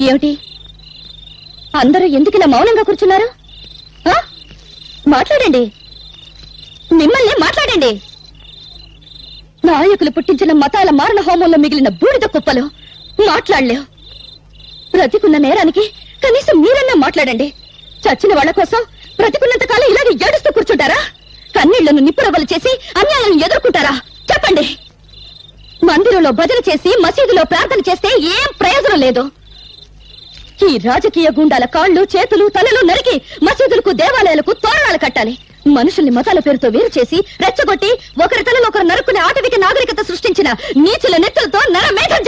ఏమిటి అందరూ ఎందుకు మౌనంగా కూర్చున్నారు? మాట్లాడండి, మిమ్మల్ని మాట్లాడండి. నాయకులు పుట్టించిన మతాల మారణ హోమంలో మిగిలిన బూడిద కుప్పలు మాట్లాడలేవు. బ్రతికున్న నేరానికి కనీసం మీరన్నా మాట్లాడండి. చచ్చిన వాళ్ల కోసం బ్రతికున్నంత కాలం ఇలాగే ఏడుస్తూ కూర్చుంటారా? కన్నీళ్లను నిప్పురవ్వలు చేసి అన్యాయాలను ఎదుర్కొంటారా? చెప్పండి. మందిరంలో భజన చేసి మసీదులో ప్రార్థన చేస్తే ఏం ప్రయోజనం లేదు. ఈ రాజకీయ గుండాల కాళ్లు చేతులు తలలు నరికి మసీదులకు దేవాలయాలకు తోరణాలు కట్టాలి. మనుషుల్ని మతాల పేరుతో వేరు చేసి రెచ్చగొట్టి ఒకరి తలను ఒకరు నరుక్కునే ఆటవిక నాగరికత సృష్టించిన నీచుల నెత్తులతో నరమేధం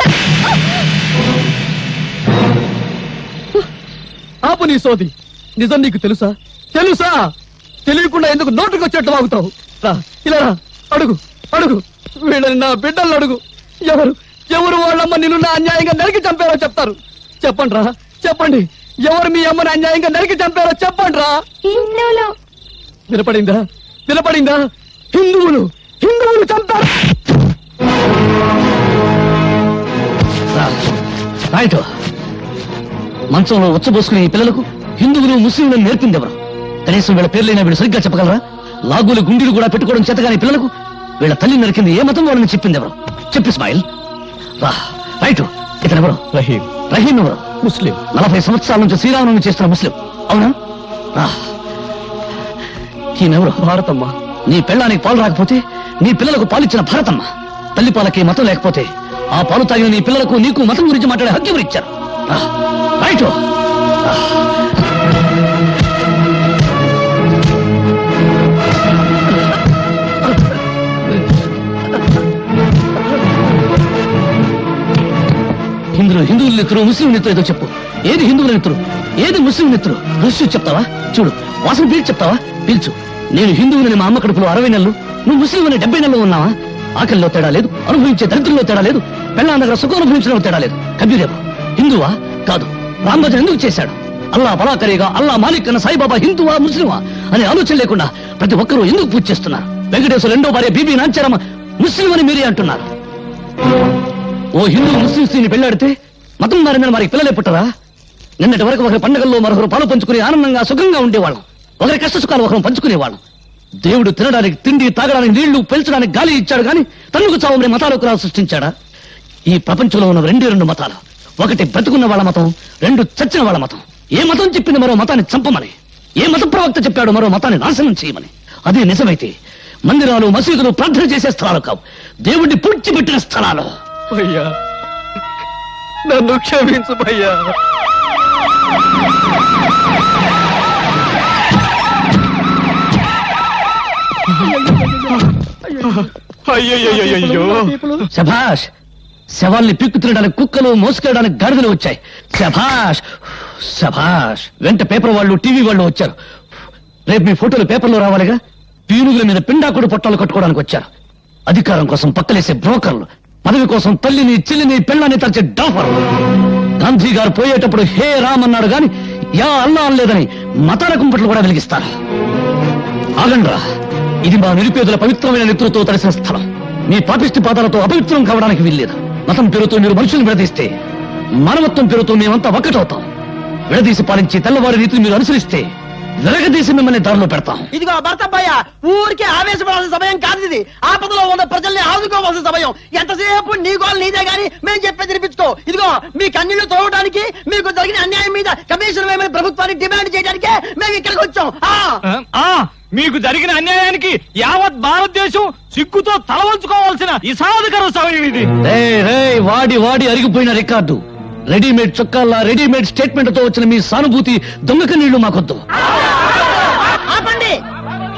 ఆపు నీ సోది. నిజం నీకు తెలుసా? తెలుసా? తెలియకుండా ఎందుకు నోటుకు వచ్చేట్టు వాగుతావు? రా, ఇలా రా, అడుగు అడుగు, వీళ్ళని నా బిడ్డలను అడుగు. ఎవరు ఎవరు వాళ్ళమ్మ నిన్ను నా అన్యాయంగా నరికి చంపారో చెప్తారు. చెప్పండి రా, చెప్పండి. ఎవరు మీ అమ్మని అన్యాయంగా నరికి చంపారో చెప్పండి రా. వినపడిందా? వినపడిందా? హిందువులు హిందువులు చంపారు. మంచంలో ఉచ్చబోసుకునే ఈ పిల్లలకు హిందువులు ముస్లింలను నేర్పింది ఎవరు? కనీసం వీళ్ళ పేర్లైనా వీళ్ళు సరిగ్గా చెప్పగలరా? లాగులు గుండీలు కూడా పెట్టుకోవడం చేతగాని పిల్లలకు వీళ్ళ తల్లి నరికింది ఏ మతం వాళ్ళని చెప్పింది ఎవరు? చెప్పు ఇస్మాయిల్. రా, రైట్. ఇతనెవరు? రహీం. రహీం ఎవరు? ముస్లిం. 40 సంవత్సరాల నుంచి శ్రీరామనవమి చేస్తున్న ముస్లిం. అవునా? రా. ఈయనెవరు? భారతమ్మ. నీ పెళ్ళానికి పాలు రాకపోతే నీ పిల్లలకు పాలిచ్చిన భారతమ్మ. తల్లి పాలకి మతం లేకపోతే ఆ పాలు తాగిన నీ పిల్లలకు నీకు మతం గురించి మాట్లాడే హక్కు ఎవరు ఇచ్చారు? రైట్. హిందువుల నెత్తురు ముస్లిం నెత్తురు ఏదో చెప్పు. ఏది హిందువుల నెత్తురు, ఏది ముస్లిం నెత్తురు? రుచి చెప్తావా? చూడు, వాసన పీల్చి చెప్తావా? పీల్చు. నేను హిందువులని మా అమ్మ కడుపులో 60 నెలలు, నువ్వు ముస్లిం అని 70 నెలలు ఉన్నావా? ఆకలిలో తేడా లేదు, అనుభవించే దరిద్రంలో తేడా లేదు, పెళ్ళ దగ్గర సుఖం అనుభవించడంలో తేడా లేదు. కబీరేవా? హిందువా? కాదు. రామభజన ఎందుకు చేశాడు? అల్లా బలాకరేగా, అల్లా మాలిక్ అన్న సాయిబాబా హిందువా ముస్లిమా అనే ఆలోచన లేకుండా ప్రతి ఒక్కరూ ఎందుకు పూజ చేస్తున్నారు? వెంకటేశ్వర 2వ భార్య బీబీ నాంచారమ్మ ముస్లిం అని మీరే అంటున్నారు. ఓ హిందూ ముస్లిం స్త్రీని పెళ్లాడితే మతం మారిందని వారికి పిల్లలే పుట్టరా? నిన్నటి వరకు ఒకరి పండుగల్లో మరొకరు పాలు పంచుకుని ఆనందంగా సుఖంగా ఉండేవాళ్ళం. ఒకరి కష్ట సుఖాలు ఒకరు పంచుకునేవాళ్ళం. దేవుడు తినడానికి తిండి, తాగడానికి నీళ్లు, పెంచడానికి గాలి ఇచ్చాడు గాని తన్నుకు చావమని మతాలకు రా సృష్టించాడా? ఈ ప్రపంచంలో ఉన్న 2 మతాలు. ఒకటి బ్రతుకున్న వాళ్ళ మతం, 2 చచ్చిన వాళ్ళ మతం. ఏ మతం చెప్పింది మరో మతాన్ని చంపమని? ఏ మత ప్రవక్త చెప్పాడు మరో మతాన్ని నాశనం చేయమని? అదే నిజమైతే మందిరాలు మసీదులు ప్రార్థన చేసే స్థలాలు కావు, దేవుడిని పూడ్చిపెట్టిన స్థలాలు. భయ్యా, నన్ను క్షమించు భయ్యా. శభాష్. శవాల్ని పిక్కు తినడానికి కుక్కలు, మోసుకెళ్ళడానికి గాడిదలు వచ్చాయి. శభాష్ శభాష్. వెంట పేపర్ వాళ్ళు, టీవీ వాళ్ళు వచ్చారు. రేపు మీ ఫోటోలు పేపర్లో రావాలిగా. పీనుగుల మీద పిండాకుడు పొట్టాలు కట్టుకోవడానికి వచ్చారు. అధికారం కోసం పక్కలేసే బ్రోకర్లు, పదవి కోసం తల్లిని, చెల్లిని, పెళ్ళాన్ని తరిచే డాఫర్లు. గాంధీ గారు పోయేటప్పుడు హే రామ్ అన్నాడు గాని యా అల్లా అనలేదని మతాల కుంపట్లు కూడా వెలిగిస్తారు. ఆగండ్రా, ఇది మా నిరుపేదల పవిత్రమైన నెత్తులతో తడిసిన స్థలం. మీ పాపిష్టి పాదాలతో అపవిత్రం కావడానికి వీల్లేదు. మతం పేరుతో మీరు మనుషులను విడదీస్తే మానవత్వం పేరుతో మేమంతా ఒక్కటవుతాం. విడదీసి పాలించి తెల్లవారి రీతిని మీరు అనుసరిస్తే విరగదీసి మిమ్మల్ని దారిలో పెడతాం. ఇదిగో భర్తబ్బయ్య, ఊరికే ఆవేశపడాల్సిన సమయం కాదు ఇది. ఆపదలో ఉన్న ప్రజల్ని ఆదుకోవాల్సిన సమయం. ఎంతసేపు నీ గోలు నీదే గాని మేము చెప్పేది వినిపించుకో. ఇదిగో మీ కన్నీళ్లు తోవడానికి, మీకు జరిగిన అన్యాయం మీద కమిషన్ వేయమని ప్రభుత్వాన్ని డిమాండ్ చేయడానికే మేము ఇక్కడికి వచ్చాం. మీకు జరిగిన అన్యాయానికి యావత్ భారతదేశం సిగ్గుతో తలవంచుకోవాల్సిన ఇసాధకర సమయం ఇది. వాడి వాడి అరిగిపోయిన రికార్డు. రెడీమేడ్ చొక్కాల్లా రెడీమేడ్ స్టేట్మెంట్ తో వచ్చిన మీ సానుభూతి దొంగక నీళ్లు మాకొద్దు. ఆపండి.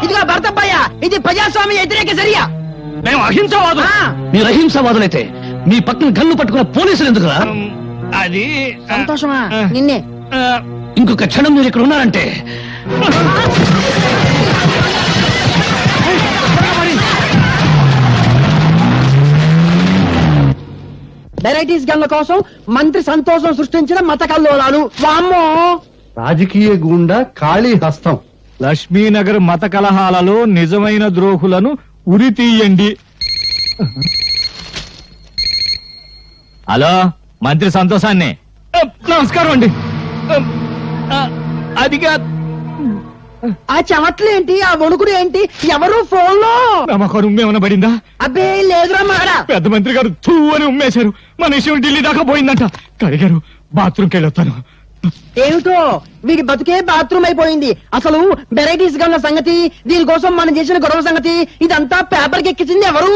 ఇదిగో భర్తబ్బయ్య, ఇది ప్రజాస్వామ్య వ్యతిరేక చర్య. మేము అహింసవాదు. మీరు అహింసవాదులైతే మీ పక్కన గన్ను పట్టుకున్న పోలీసులు ఎందుకురా? అది సంతోషమా నిన్నే. ఇంకొక క్షణం మీరు ఇక్కడ ఉన్నారంటే వెరైటీస్ గన్ల కోసం మంత్రి సంతోషం సృష్టించిన మత కల్లోలాలు. వామ్మో, రాజకీయ గూండా ఖాళీ హస్తం. లక్ష్మీనగర్ మత కలహాలలో నిజమైన ద్రోహులను ఉరి తీయండి. హలో, మంత్రి సంతోషాన్ని నమస్కారం అండి అదిగా ఆ చెమట్లేంటి, ఆ వణుకుడు ఏంటి? ఎవరు ఫోన్ లో? నమ్మకం ఏమైనా పడిందా? అబ్బే లేదురా మాడా. పెద్ద మంత్రి గారు తూ అని ఉమ్మేశారు. మన విషయం ఢిల్లీ దాకా పోయిందంట. కడిగారు, బాత్రూమ్కి వెళ్ళొస్తాను. ఏమిటో వీడి బతుకే బాత్రూమ్ అయిపోయింది. అసలు వెరైటీస్ గల్ల సంగతి, దీనికోసం మనం చేసిన గొడవ సంగతి, ఇదంతా పేపర్కి ఎక్కించింది ఎవరు?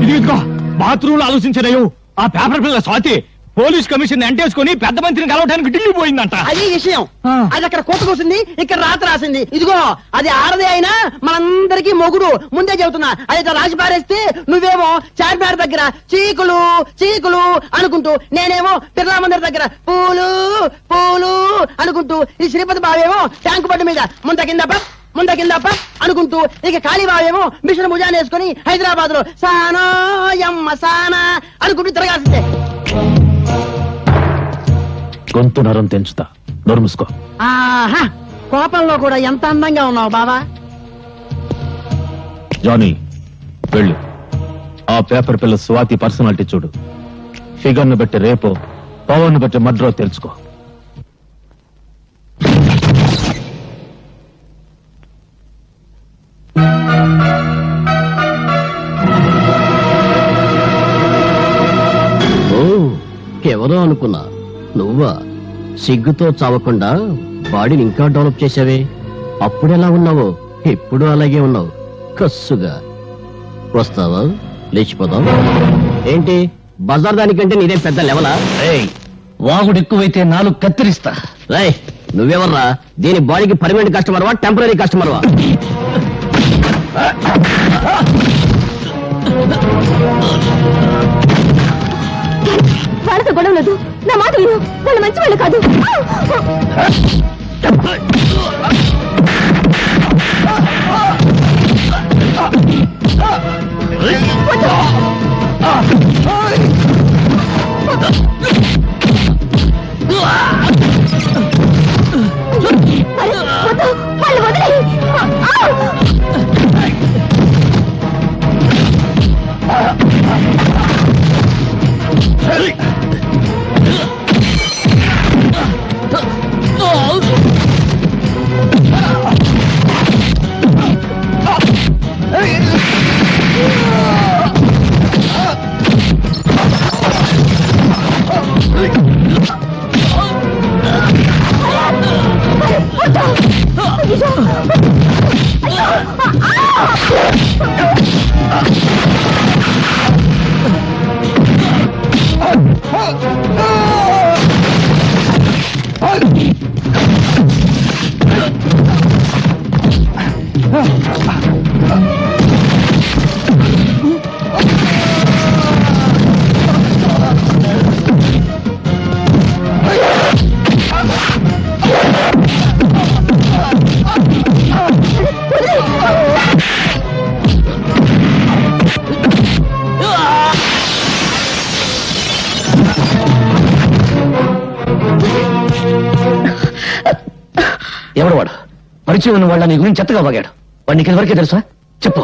ఇదిగో బాత్రూమ్ లో ఆలోచించలేవు. ఆ పేపర్ పిల్ల స్వాతి పోలీస్ కమిషన్ ఎంటేసుకుని పెద్ద మంత్రిని కలవడానికి ఢిల్లీ పోయిందంట. అది విషయం. ఆ. అది అక్కడ కోత కోసింది, ఇక్కడ రాత రాసింది. ఇదిగో అది ఆడదే అయినా మనందరికీ మొగుడు. ముందే చెబుతున్నా. అది ఇట్లా రాసి పారేస్తే నువ్వేమో చార్మినార్ దగ్గర చీకులు చీకులు అనుకుంటూ, నేనేమో బిర్లా మందిర్ దగ్గర పూలు పూలు అనుకుంటూ, ఈ శ్రీపతి బావేమో ట్యాంకు బండి మీద ముంద కింద అనుకుంటూ, ఇక కాళీబావేమో మిషన్ భుజాన్ని వేసుకుని హైదరాబాద్ లో సానా యమ్మ సానా అనుకుంటూ తిరగాల్సిందే. గొంతు నరం తెంచుతా, నోరు మూసుకో. ఆహా, కోపంలో కూడా ఎంత అందంగా ఉన్నావు బావా. జానీ వెళ్ళు. ఆ పేపర్ పిల్ల స్వాతి పర్సనాలిటీ చూడు. ఫిగర్ ను బట్టి రేపో, పవర్ ను బట్టి మడ్రో తెలుసుకో. ఎవరో అనుకున్నా, నువ్వా? సిగ్గుతో చావకుండా బాడీని ఇంకా డెవలప్ చేసావే. అప్పుడెలా ఉన్నావో ఇప్పుడు అలాగే ఉన్నావు. కస్సుగా వస్తావా? లేచిపోదాం. ఏంటి బజార్ దానికంటే నీదేం పెద్ద లెవలా? ఏయ్, వాగుడు ఎక్కువైతే నాలుగు కత్తిరిస్తా. రేయ్, నువ్వెవర్రా? దీని బాడీకి పర్మనెంట్ కస్టమర్వా, టెంపరీ కస్టమర్వా? వాళ్ళతో గొడవ లేదు. నా మాట విను, వాళ్ళు మంచి వాళ్ళు కాదు. వాళ్ళు వదిలేయ్. ఎవడు వాడు? పరిచయం ఉన్న వాళ్ళ నీ గురించి చెత్తగా వాగాడు. వాడు నీకు వరకే తెలుసా? చెప్పు.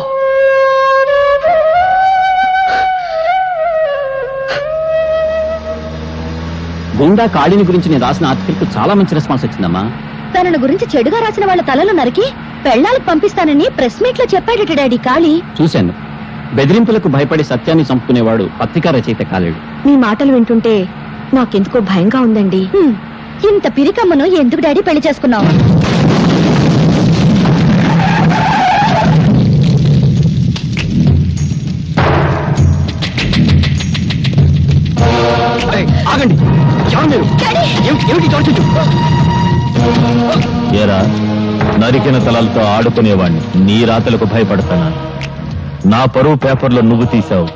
గుండా కాళీని గురించి నేను రాసిన ఆర్టికల్ చాలా మంచి రెస్పాన్స్ వచ్చిందమ్మా. తనను గురించి చెడుగా రాసిన వాళ్ళ తలలు నరికి పెళ్ళాలకు పంపిస్తానని ప్రెస్ మీట్ లో చెప్పాడట డాడీ కాళీ. చూశాను. బెదిరింపులకు భయపడి సత్యాన్ని చంపుకునేవాడు పత్రికా రచయిత కాలేడు. మీ మాటలు వింటుంటే నాకెందుకో భయంగా ఉందండి. ఇంత పిరికమ్మను ఎందుకు డాడీ పెళ్లి చేసుకున్నావు? ఆగండి. ఏరా, నరికిన తలలతో ఆడుకునేవాణ్ణి నీ రాతలకు భయపడతానా? నా పరువు పేపర్లో నువ్వు తీసావు,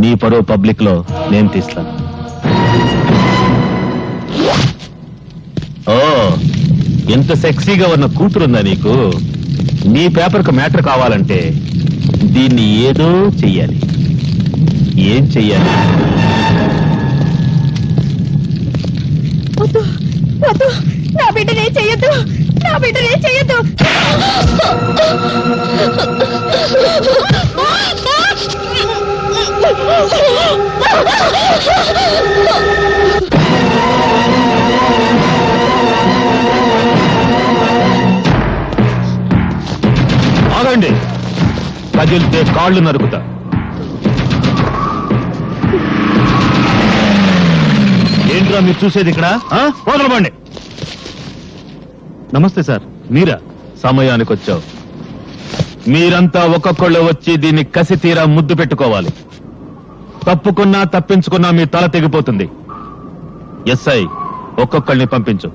నీ పరువు పబ్లిక్ లో నేను తీస్తాను. ఓ, ఎంత సెక్సీగా ఉన్న కూతురుందా నీకు? నీ పేపర్కు మ్యాటర్ కావాలంటే దీన్ని ఏదో చెయ్యాలి. ఏం చెయ్యాలి? వద్దు వద్దు, నా బిడ్డనే చెయ్యొద్దు, నా బిడ్డనే చెయ్యొద్దు. ఆగండి, కదిలితే కాళ్ళు నరుకుతా. ఏంట్రా మీరు చూసేది ఇక్కడ? వదలబండి. నమస్తే సార్, మీరా? సమయానికి వచ్చావు. మీరంతా ఒక్కొక్కళ్ళు వచ్చి దీన్ని కసి తీరా ముద్దు పెట్టుకోవాలి. తప్పుకున్నా తప్పించుకున్నా మీ తల తెగిపోతుంది. ఎస్ఐ, ఒక్కొక్కళ్ళని పంపించు.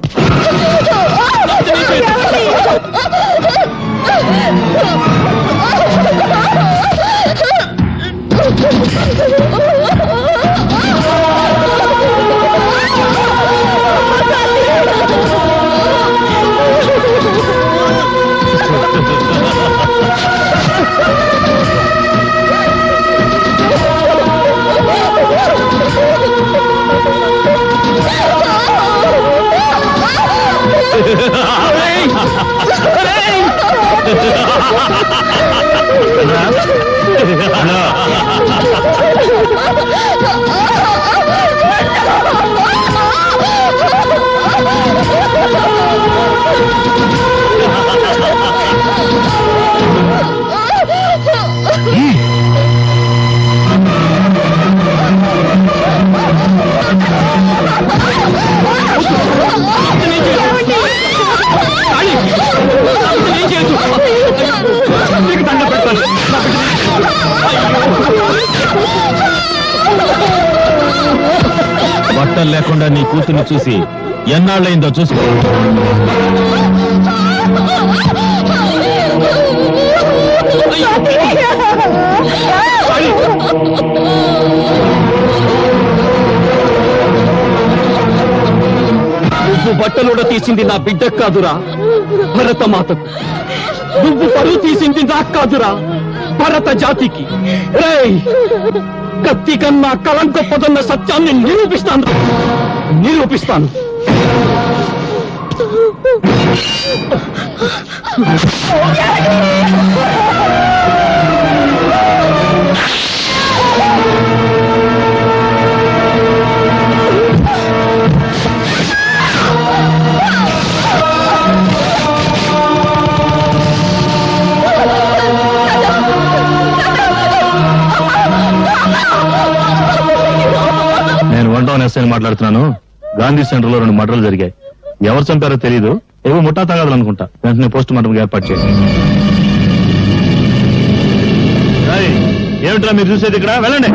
బట్టలు లేకుండా నీ కూతుర్ని చూసి ఎన్నాళ్ళైందో చూసుకో. నువ్వు బట్టలుడ తీసింది నా బిడ్డకు కాదురా, భరత మాతకు. నువ్వు పరువు తీసింది నాకు కాదురా, భరత జాతికి. రేయ్, కత్తి కన్నా కలం గొప్పదన్న సత్యాన్ని నిరూపిస్తాను. నేను వన్ టౌన్ ఎస్ఐని మాట్లాడుతున్నాను. గాంధీ సెంటర్ లో 2 మర్డర్లు జరిగాయి. ఎవరు చంపారో తెలియదు. ఏవో ముఠా తగాదాలు అనుకుంటా. వెంటనే పోస్ట్ మార్టం ఏర్పాటు చేయండి. ఏమిట్రా మీరు చూసేది ఇక్కడ? వెళ్ళండి.